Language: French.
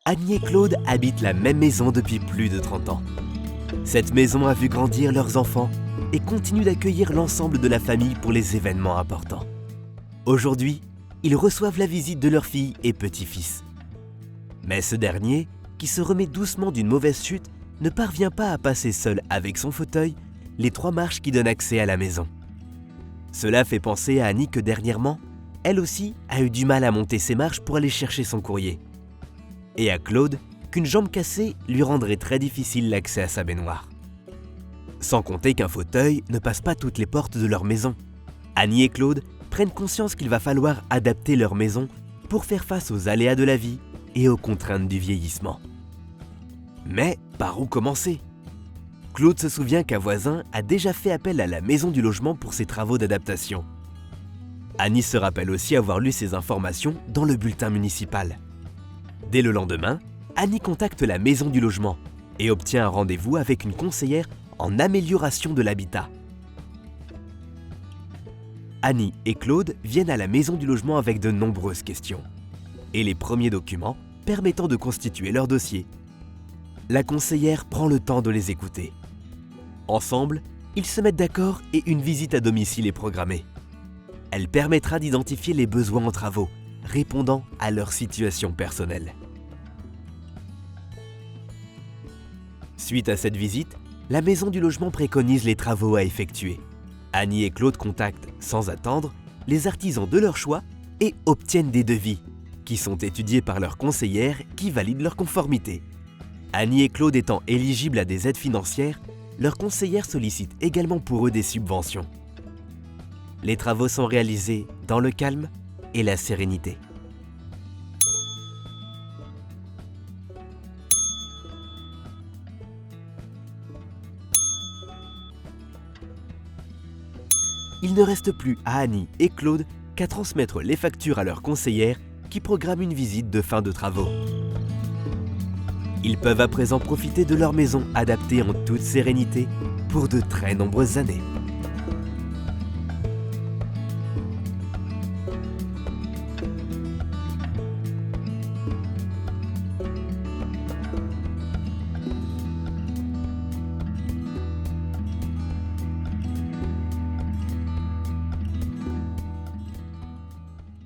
Annie et Claude habitent la même maison depuis plus de 30 ans. Cette maison a vu grandir leurs enfants et continue d'accueillir l'ensemble de la famille pour les événements importants. Aujourd'hui, ils reçoivent la visite de leur fille et petit-fils. Mais ce dernier, qui se remet doucement d'une mauvaise chute, ne parvient pas à passer seul avec son fauteuil les 3 marches qui donnent accès à la maison. Cela fait penser à Annie que dernièrement, elle aussi a eu du mal à monter ses marches pour aller chercher son courrier. Et à Claude qu'une jambe cassée lui rendrait très difficile l'accès à sa baignoire. Sans compter qu'un fauteuil ne passe pas toutes les portes de leur maison. Annie et Claude prennent conscience qu'il va falloir adapter leur maison pour faire face aux aléas de la vie et aux contraintes du vieillissement. Mais par où commencer ? Claude se souvient qu'un voisin a déjà fait appel à la maison du logement pour ses travaux d'adaptation. Annie se rappelle aussi avoir lu ces informations dans le bulletin municipal. Dès le lendemain, Annie contacte la maison du logement et obtient un rendez-vous avec une conseillère en amélioration de l'habitat. Annie et Claude viennent à la maison du logement avec de nombreuses questions et les premiers documents permettant de constituer leur dossier. La conseillère prend le temps de les écouter. Ensemble, ils se mettent d'accord et une visite à domicile est programmée. Elle permettra d'identifier les besoins en travaux, répondant à leur situation personnelle. Suite à cette visite, la maison du logement préconise les travaux à effectuer. Annie et Claude contactent, sans attendre, les artisans de leur choix et obtiennent des devis, qui sont étudiés par leur conseillère qui valide leur conformité. Annie et Claude étant éligibles à des aides financières, leur conseillère sollicite également pour eux des subventions. Les travaux sont réalisés dans le calme et la sérénité. Il ne reste plus à Annie et Claude qu'à transmettre les factures à leur conseillère qui programme une visite de fin de travaux. Ils peuvent à présent profiter de leur maison adaptée en toute sérénité pour de très nombreuses années.